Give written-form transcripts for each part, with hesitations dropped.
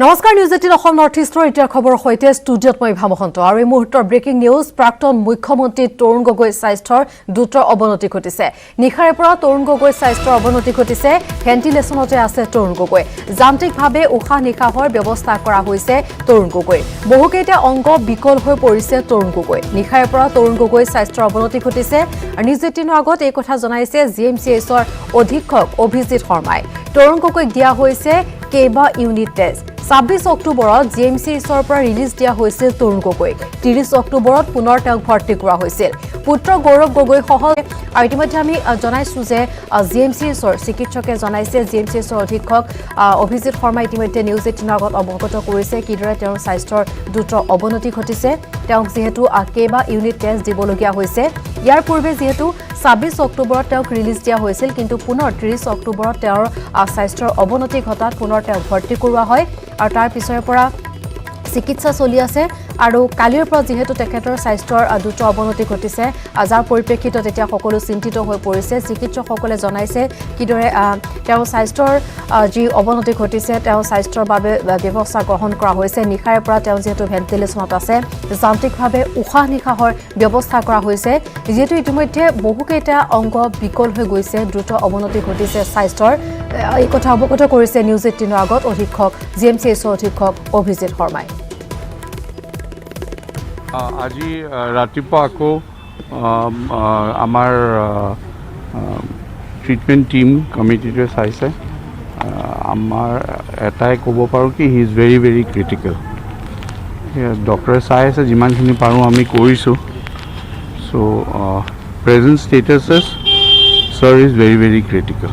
নমস্কাৰ news 18 Assam north ইষ্টৰ এতিয়া খবৰ হৈতে ষ্টুডিঅত মই ভামহন্ত আৰু এই মুহূৰ্তৰ ব্ৰেকিং নিউজ প্ৰাক্তন মুখ্যমন্ত্ৰী তৰুণ গগৈ স্বাস্থ্যৰ দ্ৰুত অৱনতি ঘটিছে নিখাৰে পৰা তৰুণ গগৈ স্বাস্থ্যৰ অৱনতি ঘটিছে ভেন্টিলেশনতে আছে তৰুণ গগৈ যান্ত্ৰিকভাৱে উশাহ নিশাহৰ ব্যৱস্থা কৰা হৈছে তৰুণ গগৈ বহুকেইটা অংগ বিকল হৈ পৰিছে তৰুণ গগৈ নিখাৰে পৰা তৰুণ গগৈ স্বাস্থ্যৰ অৱনতি ঘটিছে আৰু নিউজ 18 আগত এই কথা জনাইছে জিএমচিএছৰ অধীক্ষক অভিজিত শৰ্মাই তৰুণ গগৈক দিয়া হৈছে কেবা ইউনিট টেষ্ট 26 অক্টোবৰত জিএমচিএছৰ পৰা ৰিলিজ দিয়া হৈছিল তৰুণ গগৈক 30 অক্টোবৰত পুনৰ তেওঁক ভৰ্তি কৰা হৈছিল পুত্ৰ গৌৰৱ গগৈ সহ আৰু ইতিমধ্যে আমি জনাইছো যে জিএমচিএছৰ চিকিৎসকে জনাইছে জিএমচিএছৰ অধীক্ষক অভিজিত শৰ্মা ইতিমধ্যে নিউজ 18 আগত অৱগত কৰিছে কিদৰে তেওঁৰ স্বাস্থ্যৰ দ্ৰুত অৱনতি ঘটিছে তেওঁক যেহেতু কেবা ইউনিট টেষ্ট দিবলগীয়া হৈছে ইয়াৰ পূৰ্বে যেহেতু 26 অক্টোবৰত তেওঁক ৰিলিজ দিয়া হৈছিল কিন্তু পুনৰ 30 অক্টোবৰত তেওঁৰ স্বাস্থ্যৰ অৱনতি ঘটাত পুনৰ তেওঁক ভৰ্তি কৰোৱা হয় আৰু তাৰ পিছৰে পৰা চিকিৎসা চলি আছে আৰু কালিৰ পৰা যেহেতু তেখেতৰ স্বাস্থ্যৰ দ্ৰুত অৱনতি ঘটিছে যাৰ পৰিপ্ৰেক্ষিতত এতিয়া সকলো চিন্তিত হৈ পৰিছে চিকিৎসকসকলে জনাইছে কিদৰে তেওঁৰ স্বাস্থ্যৰ যি অৱনতি ঘটিছে তেওঁৰ স্বাস্থ্যৰ বাবে ব্যৱস্থা গ্ৰহণ কৰা হৈছে নিখাৰে পৰা তেওঁ যেহেতু ভেন্টিলেশনত আছে যান্ত্ৰিকভাৱে উশাহ নিশাহৰ ব্যৱস্থা কৰা হৈছে যেহেতু ইতিমধ্যে বহুকেইটা অংগ বিকল হৈ গৈছে দ্ৰুত অৱনতি ঘটিছে স্বাস্থ্যৰ এই কথা অৱগত কৰিছে নিউজ 18 আগত অধীক্ষক জিএমচিএছৰ অধীক্ষক অভিজিত শৰ্মাই আজি ৰাতিপুৱা আকৌ আমাৰ ট্ৰিটমেণ্ট টিম কমিটিটোৱে চাইছে আমাৰ এটাই ক'ব পাৰোঁ কি he is very very critical ডক্টৰে চাই আছে যিমানখিনি পাৰোঁ আমি কৰিছোঁ so' present statuses sir is very very critical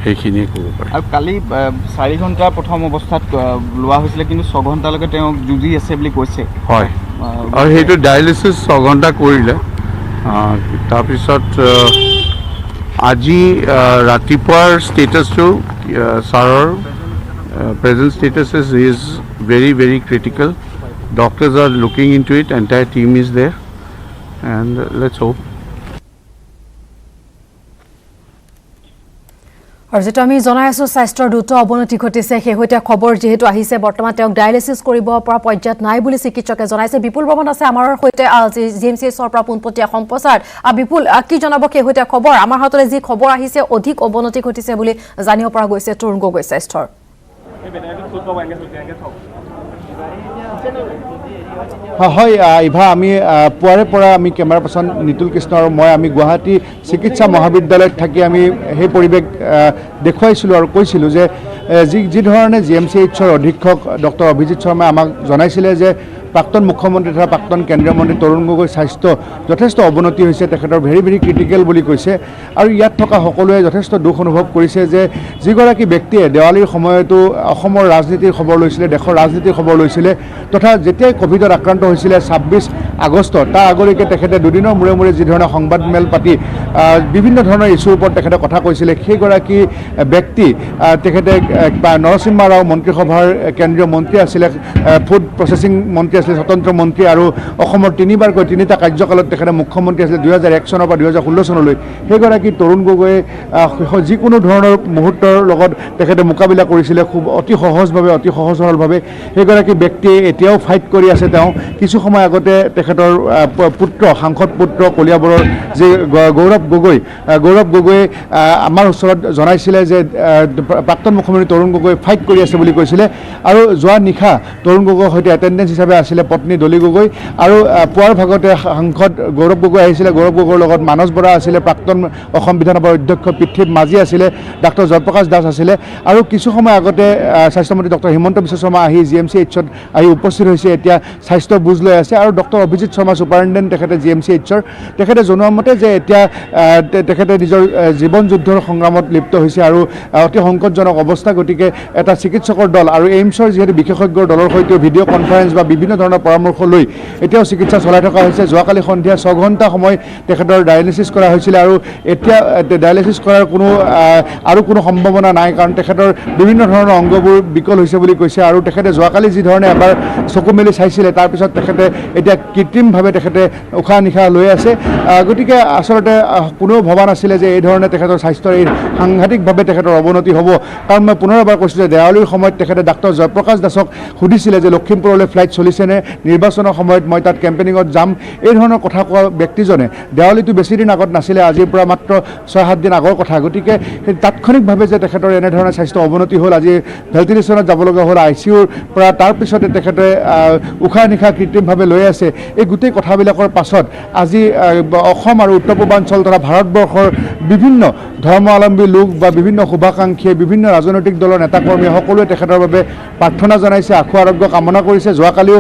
সেইখিনিয়ে ক'ব পাৰি আৰু কালি 4 ঘণ্টা প্ৰথম অৱস্থাত লোৱা হৈছিলে কিন্তু 6 ঘণ্টালৈকে তেওঁ যুঁজি আছে বুলি কৈছে হয় আৰু সেইটো ডায়েলিচিছ 6 ঘণ্টা কৰিলে তাৰপিছত আজি ৰাতিপুৱাৰ ষ্টেটাছটো ছাৰৰ present status is very very critical doctors are looking into it entire team is there and let's hope আৰু যেটা আমি জনাই আছো স্বাস্থ্যৰ দ্ৰুত অৱনতি ঘটিছে হেহৈতে খবৰ যেহেতু আহিছে বৰ্তমান তেওঁক ডায়ালিসিস কৰিব পৰা পৰ্যায়ত নাই বুলি চিকিৎসকে জনাইছে বিপুল বৰ্মন আছে আমাৰ হৈতে জিএমচিএছৰ পৰা পোনপটীয়া সম্প্ৰচাৰ বিপুল কি জনাব হেহৈতে খবৰ আমাৰ হাতলৈ যি খবৰ আহিছে অধিক অৱনতি ঘটিছে বুলি জানিব পৰা গৈছে তৰুণ গগৈ স্বাস্থ্যৰ হয় ইভা আমি পুৱাৰে পৰা আমি কেমেৰা পাৰ্চন নিতুল কৃষ্ণ আৰু মই আমি গুৱাহাটী চিকিৎসা মহাবিদ্যালয়ত থাকি আমি সেই পৰিৱেশ দেখুৱাইছিলোঁ আৰু কৈছিলোঁ যে যি ধৰণে জিএমচিএছৰ অধীক্ষক ডক্টৰ অভিজিত শৰ্মাই আমাক জনাইছিলে যে প্ৰাক্তন মুখ্যমন্ত্ৰী তথা প্ৰাক্তন কেন্দ্ৰীয় মন্ত্ৰী তৰুণ গগৈৰ স্বাস্থ্য যথেষ্ট অৱনতি হৈছে তেখেতৰ ভেৰি ভেৰি ক্ৰিটিকেল বুলি কৈছে আৰু ইয়াত থকা সকলোৱে যথেষ্ট দুখ অনুভৱ কৰিছে যে যিগৰাকী ব্যক্তিয়ে দেৱালীৰ সময়তো অসমৰ ৰাজনীতিৰ খবৰ লৈছিলে দেশৰ ৰাজনীতিৰ খবৰ লৈছিলে তথা যেতিয়াই কোভিডত আক্ৰান্ত হৈছিলে 26 আগষ্ট তাৰ আগলৈকে তেখেতে দুদিনৰ মূৰে মূৰে যি ধৰণে সংবাদমেল পাতি বিভিন্ন ধৰণৰ ইছ্যুৰ ওপৰত তেখেতে কথা কৈছিলে সেইগৰাকী ব্যক্তি তেখেতে নৰসিম্হা ৰাও মন্ত্ৰীসভাৰ কেন্দ্ৰীয় মন্ত্ৰী আছিলে ফুড প্ৰচেছিং মন্ত্ৰী স্বতন্ত্ৰ মন্ত্ৰী আৰু অসমৰ তিনিবাৰকৈ তিনিটা কাৰ্যকালত তেখেতে মুখ্যমন্ত্ৰী আছিল 2001 চনৰ পৰা 2016 চনলৈ সেইগৰাকী তৰুণ গগৈয়ে যিকোনো ধৰণৰ মুহূৰ্তৰ লগত তেখেতে মোকাবিলা কৰিছিলে খুব অতি সহজভাৱে অতি সহজ সৰলভাৱে সেইগৰাকী ব্যক্তিয়ে এতিয়াও ফাইট কৰি আছে তেওঁ কিছু সময় আগতে তেখেতৰ পুত্ৰ সাংসদ পুত্ৰ কলিয়াবৰৰ যে গৌৰৱ গগৈয়ে আমাৰ ওচৰত জনাইছিলে যে প্ৰাক্তন মুখ্যমন্ত্ৰী তৰুণ গগৈ ফাইট কৰি আছে বুলি কৈছিলে আৰু যোৱা নিশা তৰুণ গগৈৰ সৈতে এটেণ্ডেঞ্চ হিচাপে আছিলে পত্নী দলি গগৈ আৰু পুৱাৰ ভাগতে সাংসদ গৌৰৱ গগৈ আহিছিলে গৌৰৱ গগৈৰ লগত মানস বৰা আছিলে প্ৰাক্তন অসম বিধানসভাৰ অধ্যক্ষ পৃথ্বীপ মাঝি আছিলে ডাক্তৰ জয়প্ৰকাশ দাস আছিলে আৰু কিছু সময় আগতে স্বাস্থ্যমন্ত্ৰী ডক্টৰ হিমন্ত বিশ্ব শৰ্মা আহি জিএমচিএছত আহি উপস্থিত হৈছে এতিয়া স্বাস্থ্য বুজ লৈ আছে আৰু ডক্টৰ অভিজিত শৰ্মা ছুপাৰিণ্টেণ্ডেণ্ট তেখেতে জিএমচিএছৰ তেখেতে জনোৱা মতে যে এতিয়া তেখেতে নিজৰ জীৱন যুদ্ধৰ সংগ্ৰামত লিপ্ত হৈছে আৰু অতি সংকটজনক অৱস্থা গতিকে এটা চিকিৎসকৰ দল আৰু এইমছৰ যিহেতু বিশেষজ্ঞৰ দলৰ সৈতে ভিডিঅ' কনফাৰেন্স বা বিভিন্ন ধৰণৰ পৰামৰ্শ লৈ এতিয়াও চিকিৎসা চলাই থকা হৈছে। যোৱাকালি সন্ধিয়া 6 ঘণ্টা সময় তেখেতৰ ডায়েলিচিছ কৰা হৈছিলে আৰু এতিয়া ডায়েলিচিছ কৰাৰ কোনো সম্ভাৱনা নাই, কাৰণ তেখেতৰ বিভিন্ন ধৰণৰ অংগবোৰ বিকল হৈছে বুলি কৈছে। আৰু তেখেতে যোৱাকালি যি ধৰণে এবাৰ চকু মেলি চাইছিলে, তাৰপিছত তেখেতে এতিয়া কৃত্ৰিমভাৱে তেখেতে উশাহ নিশাহ লৈ আছে। গতিকে আচলতে কোনেও ভবা নাছিলে যে এই ধৰণে তেখেতৰ স্বাস্থ্যৰ এই সাংঘাতিকভাৱে তেখেতৰ অৱনতি হ'ব। কাৰণ মই পুনৰ এবাৰ কৈছোঁ যে দেৱালীৰ সময়ত তেখেতে ডাক্তৰ জয়প্ৰকাশ দাসক সুধিছিলে যে লখিমপুৰলৈ ফ্লাইট চলিছেনে, নিৰ্বাচনৰ সময়ত মই তাত কেম্পেইনিঙত যাম, এই ধৰণৰ কথা কোৱা ব্যক্তিজনে দেৱালীটো বেছি দিন আগত নাছিলে, আজিৰ পৰা মাত্ৰ 6-7 দিন আগৰ কথা। গতিকে তাৎক্ষণিকভাৱে যে তেখেতৰ এনেধৰণে স্বাস্থ্য অৱনতি হ'ল, আজি ভেণ্টিলেশ্যনত যাব লগা হ'ল ICUৰ পৰা, তাৰপিছতে তেখেতে উশাহ নিশাহ কৃত্ৰিমভাৱে লৈ আছে। এই গোটেই কথাবিলাকৰ পাছত আজি অসম আৰু উত্তৰ পূৰ্বাঞ্চল তথা ভাৰতবৰ্ষৰ বিভিন্ন ধৰ্মাৱলম্বী লোক বা বিভিন্ন শুভাকাংক্ষীয়ে, বিভিন্ন ৰাজনৈতিক দলৰ নেতাকৰ্মীয়ে সকলোৱে তেখেতৰ বাবে প্ৰাৰ্থনা জনাইছে, আশু আৰোগ্য কামনা কৰিছে। যোৱাকালিও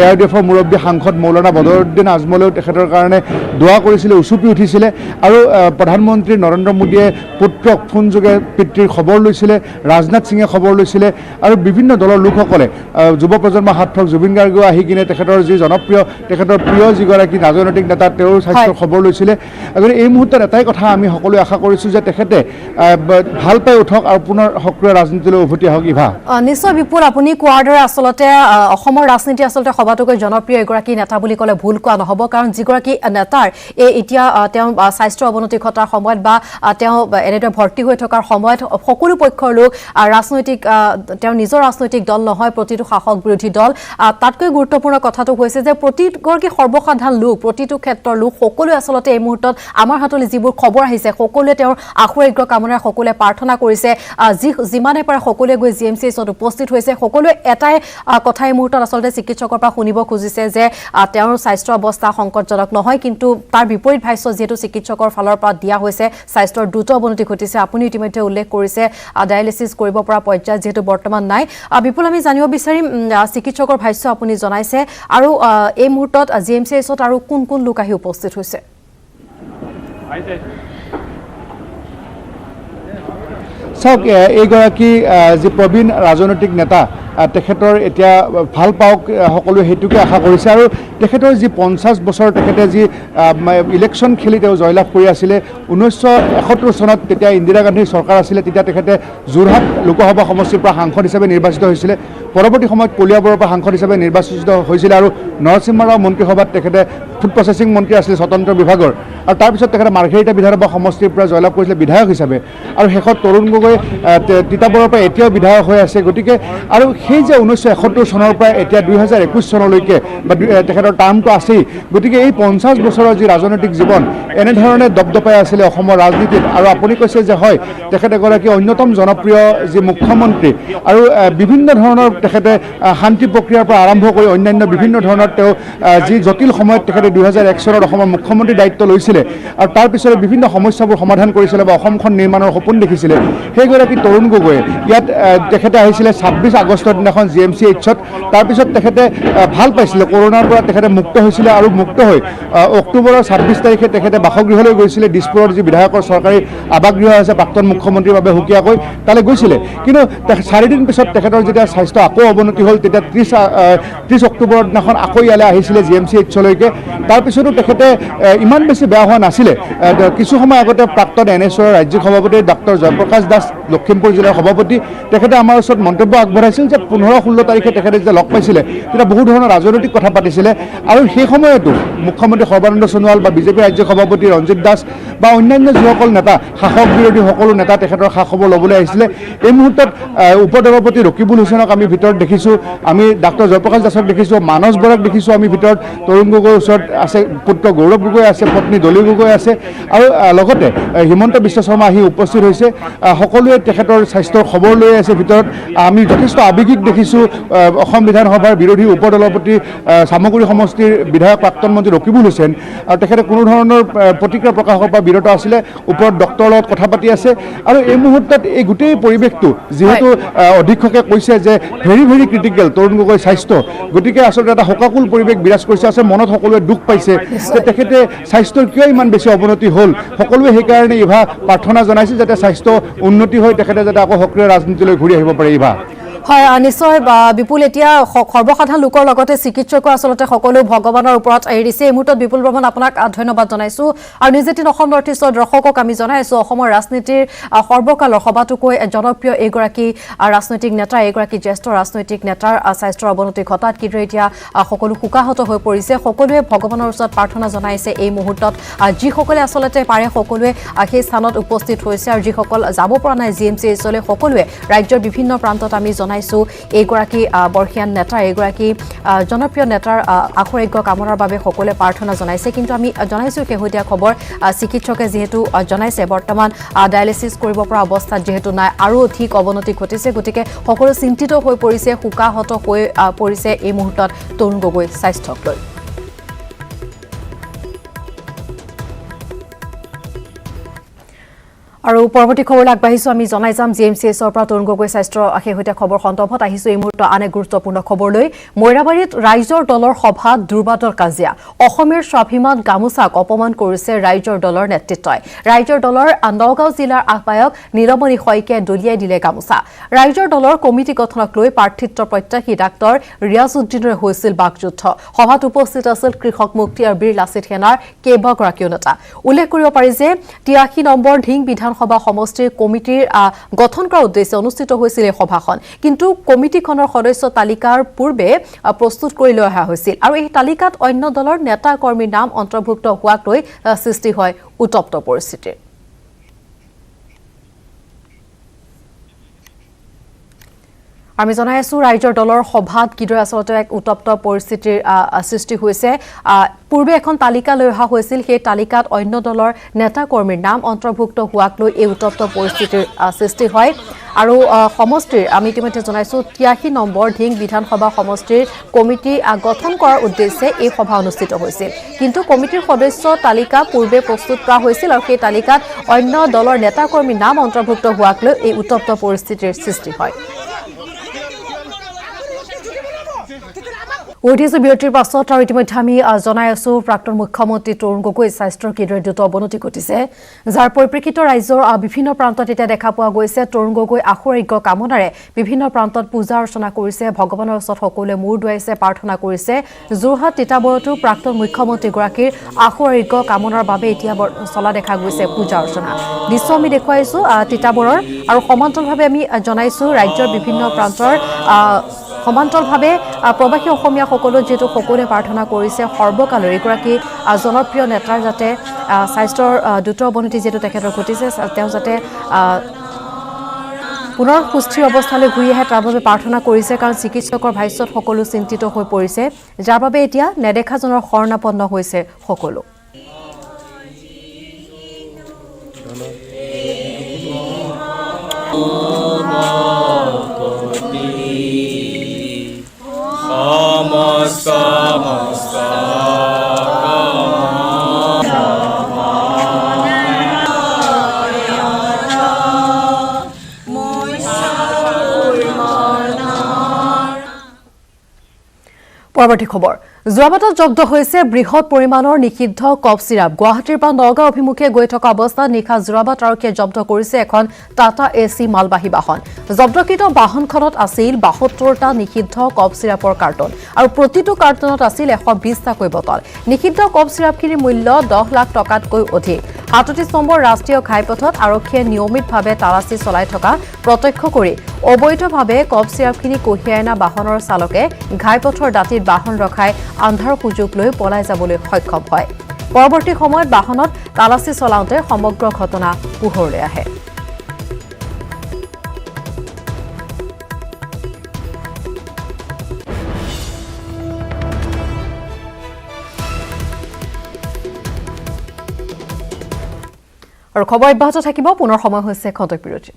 ARDFৰ মুৰব্বী সাংসদ মৌলানা বদৰুদ্দিন আজমলেও তেখেতৰ কাৰণে দোৱা কৰিছিলে, উচুপি উঠিছিলে। আৰু প্ৰধানমন্ত্ৰী নৰেন্দ্ৰ মোদীয়ে পুত্ৰক ফোনযোগে পিতৃৰ খবৰ লৈছিলে, ৰাজনাথ সিঙে খবৰ লৈছিলে, আৰু বিভিন্ন দলৰ লোকসকলে যুৱ প্ৰজন্মৰ হাত থক জুবিন গাৰ্গেও আহি কিনে তেখেতৰ যি জনপ্ৰিয়, তেখেতৰ প্ৰিয় যিগৰাকী ৰাজনৈতিক নেতা, তেওঁৰ স্বাস্থ্যৰ খবৰ লৈছিলে। গতিকে এই মুহূৰ্তত এটাই কথা আমি সকলোৱে আশা কৰিছোঁ যে তেখেতে ভাল পাই উঠক আৰু পুনৰ সক্ৰিয় ৰাজনীতিলৈ উভতি আহক। ইভা, নিশ্চয় বিপুল, আপুনি কোৱাৰ দৰে আচলতে অসমৰ ৰাজনীতি আচলতে সবাতোকৈ জনপ্ৰিয় এগৰাকী নেতা বুলি ক'লে ভুল কোৱা নহ'ব। কাৰণ যিগৰাকী নেতাৰ এতিয়া তেওঁ স্বাস্থ্যৰ অৱনতি ঘটাৰ সময়ত বা তেওঁ এনেদৰে ভৰ্তি হৈ থকাৰ সময়ত সকলো পক্ষৰ লোক ৰাজনৈতিক, তেওঁ নিজৰ ৰাজনৈতিক দল নহয়, প্ৰতিটো শাসক বিৰোধী দল। তাতকৈ গুৰুত্বপূৰ্ণ কথাটো হৈছে যে প্ৰতিগৰাকী সৰ্বসাধাৰণ লোক, প্ৰতিটো ক্ষেত্ৰৰ লোক সকলোৱে আচলতে এই মুহূৰ্তত আমাৰ হাতলৈ যিবোৰ খবৰ আহিছে, সকলোৱে তেওঁৰ আশুআৰোগ্য কামনাৰে সকলোৱে প্ৰাৰ্থনা কৰিছে। যিমানে পাৰে সকলোৱে গৈ GMCHত উপস্থিত হৈছে। সকলোৱে এটাই কথা এই মুহূৰ্তত আচলতে চিকিৎসকৰ পৰা শুনিব খুজিছে যে তেওঁৰ স্বাস্থ্যৰ অৱস্থা সংকটজনক নহয়, কিন্তু তাৰ বিপৰীত ভাষ্য যিহেতু চিকিৎসকৰ ফালৰ পৰা দিয়া হৈছে, স্বাস্থ্যৰ দ্ৰুত অৱনতি ঘটিছে। আপুনি ইতিমধ্যে উল্লেখ কৰিছে ডায়েলিচিছ কৰিব পৰা পৰ্যায়ত যিহেতু বৰ্তমান নাই। বিপুল, আমি জানিব বিচাৰিম চিকিৎসকৰ ভাষ্য আপুনি জনাইছে, আৰু এই মুহূৰ্তত GMCHত আৰু কোন কোন লোক আহি উপস্থিত হৈছে? চাওক, এইগৰাকী যি প্ৰবীণ ৰাজনৈতিক নেতা, তেখেতৰ এতিয়া ভাল পাওক সকলোৱে সেইটোকে আশা কৰিছে। আৰু তেখেতৰ যি 50 বছৰ তেখেতে যি ইলেকশ্যন খেলি তেওঁ জয়লাভ কৰি আছিলে 1971 চনত, তেতিয়া ইন্দিৰা গান্ধীৰ চৰকাৰ আছিলে, তেতিয়া তেখেতে যোৰহাট লোকসভা সমষ্টিৰ পৰা সাংসদ হিচাপে নিৰ্বাচিত হৈছিলে। পৰৱৰ্তী সময়ত কলিয়াবৰৰ পৰা সাংসদ হিচাপে নিৰ্বাচিত হৈছিলে, আৰু নৰসিংহ ৰাও মন্ত্ৰীসভাত তেখেতে ফুড প্ৰচেছিং মন্ত্ৰী আছিলে স্বতন্ত্ৰ বিভাগৰ। আৰু তাৰপিছত তেখেতে মাৰ্ঘেৰিটা বিধানসভা সমষ্টিৰ পৰা জয়লাভ কৰিছিলে বিধায়ক হিচাপে, আৰু শেষত তৰুণ গগৈ তিতাবৰৰ পৰা এতিয়াও বিধায়ক হৈ আছে। গতিকে আৰু সেই যে 1971 চনৰ পৰা এতিয়া 2021 চনলৈকে বা তেখেতৰ টাৰ্মটো আছেই। গতিকে এই 50 বছৰৰ যি ৰাজনৈতিক জীৱন এনেধৰণে দপদপাই আছিলে অসমৰ ৰাজনীতিত। আৰু আপুনি কৈছে যে হয়, তেখেত এগৰাকী অন্যতম জনপ্ৰিয় যি মুখ্যমন্ত্ৰী, আৰু বিভিন্ন ধৰণৰ তেখেতে শান্তি প্ৰক্ৰিয়াৰ পৰা আৰম্ভ কৰি অন্যান্য বিভিন্ন ধৰণৰ তেওঁ যি জটিল সময়ত তেখেতে 2001 চনত অসমৰ মুখ্যমন্ত্ৰী দায়িত্ব লৈছিলে, আৰু তাৰপিছতে বিভিন্ন সমস্যাবোৰ সমাধান কৰিছিলে বা অসমখন নিৰ্মাণৰ সপোন দেখিছিলে। সেইগৰাকী তৰুণ গগৈয়ে ইয়াত তেখেতে আহিছিলে 26 আগষ্টৰ দিনাখন GMCHত। তাৰপিছত তেখেতে ভাল পাইছিলে, কৰোণাৰ পৰা তেখেতে মুক্ত হৈছিলে, আৰু মুক্ত হৈ অক্টোবৰৰ 26 তাৰিখে তেখেতে বাসগৃহলৈ গৈছিলে। দিছপুৰৰ যি বিধায়কৰ চৰকাৰী আৱাসগৃহ আছে প্ৰাক্তন মুখ্যমন্ত্ৰীৰ বাবে সুকীয়াকৈ, তালৈ গৈছিলে। কিন্তু 4 দিন পিছত তেখেতৰ যেতিয়া স্বাস্থ্য আকৌ অৱনতি হ'ল, তেতিয়া 30 অক্টোবৰৰ দিনাখন আকৌ ইয়ালৈ আহিছিলে GMCHলৈকে। তাৰপিছতো তেখেতে ইমান বেছি বেয়া হোৱা নাছিলে। কিছু সময় আগতে প্ৰাক্তন NSOৰ ৰাজ্যিক সভাপতি ডক্টৰ জয়প্ৰকাশ দাস, লখিমপুৰ জিলাৰ সভাপতি, তেখেতে আমাৰ ওচৰত মন্তব্য আগবঢ়াইছিল যে 15-16 তাৰিখে তেখেতে যেতিয়া লগ পাইছিলে, তেতিয়া বহু ধৰণৰ ৰাজনৈতিক কথা পাতিছিলে। আৰু সেই সময়তো মুখ্যমন্ত্ৰী সৰ্বানন্দ সোণোৱাল বা বিজেপি ৰাজ্যিক সভাপতি ৰঞ্জিত দাস বা অন্যান্য যিসকল নেতা, শাসক বিৰোধী সকলো নেতা তেখেতৰ খা খবৰ ল'বলৈ আহিছিলে। এই মুহূৰ্তত উপসভাপতি ৰকিবুল হুছেইনক আমি ভিতৰত দেখিছোঁ, আমি ডাক্তৰ জয়প্ৰকাশ দাসক দেখিছোঁ, মানস বৰাক দেখিছোঁ আমি ভিতৰত, তৰুণ গগৈৰ ওচৰত আছে পুত্ৰ গৌৰৱ গগৈ আছে, পত্নী দলি গগৈ আছে, আৰু লগতে হিমন্ত বিশ্ব শৰ্মা আহি উপস্থিত হৈছে। সকলোৱে তেখেতৰ স্বাস্থ্যৰ খবৰ লৈ আছে ভিতৰত। আমি যথেষ্ট আৱেগিক দেখিছোঁ অসম বিধানসভাৰ বিৰোধী উপদলপতি চামগুৰি সমষ্টিৰ বিধায়ক প্ৰাক্তন মন্ত্ৰী ৰকিবুল হুছেইন, আৰু তেখেতে কোনো ধৰণৰ প্ৰতিক্ৰিয়া প্ৰকাশৰ পৰা বিৰত আছিলে, ওপৰত ডক্টৰৰ লগত কথা পাতি আছে। আৰু এই মুহূৰ্তত এই গোটেই পৰিৱেশটো যিহেতু অধীক্ষকে কৈছে যে ভেৰি ভেৰি ক্ৰিটিকেল তৰুণ গগৈৰ স্বাস্থ্য, গতিকে আচলতে এটা শোকাকুল পৰিৱেশ বিৰাজ কৰিছে। আছে মনত সকলোৱে দুখ পাইছে যে তেখেতে স্বাস্থ্যৰ কিয় ইমান বেছি অৱনতি হ'ল। সকলোৱে সেইকাৰণে ইভা প্ৰাৰ্থনা জনাইছে যাতে স্বাস্থ্য উন্নতি হৈ তেখেতে যাতে আকৌ সক্ৰিয় ৰাজনীতিলৈ ঘূৰি আহিব পাৰে। ইভা, হয় নিশ্চয় বিপুল এতিয়া সৰ্বসাধাৰণ লোকৰ লগতে চিকিৎসক আসলতে সকলো ভগৱানৰ ওপৰত এৰি দিছে এই মুহূৰ্তত বিপুল বৰ্মন আপোনাক ধন্যবাদ জনাইছো আৰু নিজে দিন অসম নৰ্থ ইষ্টৰ দৰ্শকক আমি জনাইছো অসমৰ ৰাজনীতিৰ সৰ্বকালৰ সবাতোকৈ জনপ্ৰিয় এইগৰাকী ৰাজনৈতিক নেতা এইগৰাকী জ্যেষ্ঠ ৰাজনৈতিক নেতাৰ স্বাস্থ্যৰ অৱনতি ঘটাত কিদৰে এতিয়া সকলো শোকাহত হৈ পৰিছে সকলোৱে ভগৱানৰ ওচৰত প্ৰাৰ্থনা জনাইছে এই মুহূৰ্তত যিসকলে আসলতে পাৰে সকলোৱে সেই স্থানত উপস্থিত হৈছে আৰু যিসকল যাব পৰা নাই GMCHলৈ সকলোৱে ৰাজ্যৰ বিভিন্ন প্ৰান্তত আমি জনাইছো এইগৰাকী বৰ্ষীয়ান নেতা এইগৰাকী জনপ্ৰিয় নেতাৰ আখৰোগ্য কামনাৰ বাবে সকলোৱে প্ৰাৰ্থনা জনাইছে কিন্তু আমি জনাইছো শেহতীয়া খবৰ চিকিৎসকে যেহেতু জনাইছে বৰ্তমান ডায়ালিসিস কৰিব পৰা অৱস্থাত যেহেতু নাই আৰু অধিক অৱনতি ঘটিছে গতিকে সকলো চিন্তিত হৈ পৰিছে শোকাহত হৈ পৰিছে এই মুহূৰ্তত তৰুণ গগৈ স্বাস্থ্যক লৈ আৰু পৰৱৰ্তী খবৰ আগবাঢ়িছো আমি জনাই যাম GMCHৰ পৰা তৰুণ গগৈ স্বাস্থ্যৰ শেহতীয়া খবৰ সন্দৰ্ভত আহিছো এই মুহূৰ্তত আন এক গুৰুত্বপূৰ্ণ খবৰ লৈ মৈৰাবাৰীত ৰাইজৰ দলৰ সভাত দুৰ্বাদৰ কাজিয়া অসমৰ স্বাভিমান গামোচাক অপমান কৰিছে ৰাইজৰ দলৰ নেতৃত্বই ৰাইজৰ দলৰ নগাঁও জিলাৰ আহ্বায়ক নীলমণি শইকীয়াই দলিয়াই দিলে গামোচা ৰাইজৰ দলৰ কমিটি গঠনক লৈ প্ৰাৰ্থিত্ব প্ৰত্যাশী ডাক্তৰ ৰিয়াজউদ্দিনৰ হৈছিল বাকযুদ্ধ সভাত উপস্থিত আছিল কৃষক মুক্তি আৰু বীৰ লাচিত সেনাৰ কেইবাগৰাকীও নেতা উল্লেখ কৰিব পাৰি যে 83 নম্বৰ ঢিং বিধানসভা সমষ্টিৰ কমিটিৰ গঠন কৰাৰ উদ্দেশ্যে অনুষ্ঠিত হৈছিল এই সভাখন কিন্তু কমিটিখনৰ সদস্য তালিকাৰ পূৰ্বে প্ৰস্তুত কৰি লৈ অহা হৈছিল আৰু এই তালিকাত অন্য দলৰ নেতা কৰ্মীৰ নাম অন্তৰ্ভুক্ত হোৱাক লৈ সৃষ্টি হয় উত্তপ্ত পৰিস্থিতিৰ আমি জনাই আছো ৰাইজৰ দলৰ সভাত কিদৰে আসলতে এক উত্তপ্ত পৰিস্থিতিৰ সৃষ্টি হৈছে পূৰ্বে এখন তালিকা লৈ অহা হৈছিল সেই তালিকাত অন্য দলৰ নেতা কৰ্মীৰ নাম অন্তৰ্ভুক্ত হোৱাক লৈ এই উত্তপ্ত পৰিস্থিতিৰ সৃষ্টি হয় আৰু সমষ্টিৰ আমি ইতিমধ্যে জনাইছো 83 নম্বৰ ঢিং বিধানসভা সমষ্টিৰ কমিটি গঠন কৰাৰ উদ্দেশ্যে এই সভা অনুষ্ঠিত হৈছিল কিন্তু কমিটিৰ সদস্য তালিকা পূৰ্বে প্ৰস্তুত কৰা হৈছিল আৰু সেই তালিকাত অন্য দলৰ নেতা কৰ্মীৰ নাম অন্তৰ্ভুক্ত হোৱাক লৈ এই উত্তপ্ত পৰিস্থিতিৰ সৃষ্টি হয় ওডিএছ বিৰতিৰ পাছত আৰু ইতিমধ্যে আমি জনাই আছো প্ৰাক্তন মুখ্যমন্ত্ৰী তৰুণ গগৈ স্বাস্থ্যৰ কিদৰে দ্ৰুত অৱনতি ঘটিছে যাৰ পৰিপ্ৰেক্ষিতত ৰাজ্যৰ বিভিন্ন প্ৰান্তত এতিয়া দেখা পোৱা গৈছে তৰুণ গগৈ আখৰোগ্য কামনাৰে বিভিন্ন প্ৰান্তত পূজা অৰ্চনা কৰিছে ভগৱানৰ ওচৰত সকলোৱে মূৰ দুৱাইছে প্ৰাৰ্থনা কৰিছে যোৰহাট তিতাবৰতো প্ৰাক্তন মুখ্যমন্ত্ৰীগৰাকীৰ আখৰোগ্য কামনাৰ বাবে এতিয়া চলা দেখা গৈছে পূজা অৰ্চনা দৃশ্য আমি দেখুৱাইছো তিতাবৰৰ আৰু সমান্তৰালভাৱে আমি জনাইছো ৰাজ্যৰ বিভিন্ন প্ৰান্তৰ সমান্তৰালভাৱে প্ৰবাসী অসমীয়া সকলো যেটো সকলোৱে প্ৰাৰ্থনা কৰিছে সৰ্বকালৰ এগৰাকী জনপ্ৰিয় নেতাৰ যাতে স্বাস্থ্যৰ দ্ৰুত অৱনতি যেটো তেখেতৰ ঘটিছে তেওঁ যাতে পুনৰ সুস্থিৰ অৱস্থালৈ ঘূৰি আহে তাৰ বাবে প্ৰাৰ্থনা কৰিছে কাৰণ চিকিৎসকৰ ভাষ্যত সকলো চিন্তিত হৈ পৰিছে যাৰ বাবে এতিয়া নেদেখাজনৰ শৰণাপন্ন হৈছে সকলো পৰৱৰ্তী খবৰ যোৱাবাটত জব্দ হৈছে বৃহৎ পৰিমাণৰ নিষিদ্ধ কফ চিৰাপ গুৱাহাটীৰ পৰা নগাঁও অভিমুখে গৈ থকা অৱস্থাত নিশা যোৰাবাট আৰক্ষীয়ে জব্দ কৰিছে এখন টাটা এচি মালবাহী বাহন জব্দকৃত বাহনখনত আছিল ৭২টা নিষিদ্ধ কফ চিৰাপৰ কাৰ্টন আৰু প্ৰতিটো কাৰ্টনত আছিল ১২০টাকৈ বটল নিষিদ্ধ কফ চিৰাপখিনিৰ মূল্য ১০ লাখ টকাতকৈ অধিক ৩৭ নম্বৰ ৰাষ্ট্ৰীয় ঘাইপথত আৰক্ষীয়ে নিয়মিতভাৱে তালাচী চলাই থকা প্ৰত্যক্ষ কৰি অবৈধভাৱে কফ চিৰাপখিনি কঢ়িয়াই অনা বাহনৰ চালকে ঘাইপথৰ দাঁতিত বাহন ৰখাই আন্ধাৰ সুযোগ লৈ পলাই যাবলৈ সক্ষম হয় পৰৱৰ্তী সময়ত বাহনত তালাচী চলাওঁতে সমগ্ৰ ঘটনা পোহৰলৈ আহে আৰু খবৰ অব্যাহত থাকিব পুনৰ সময় হৈছে খন্তেক বিৰতি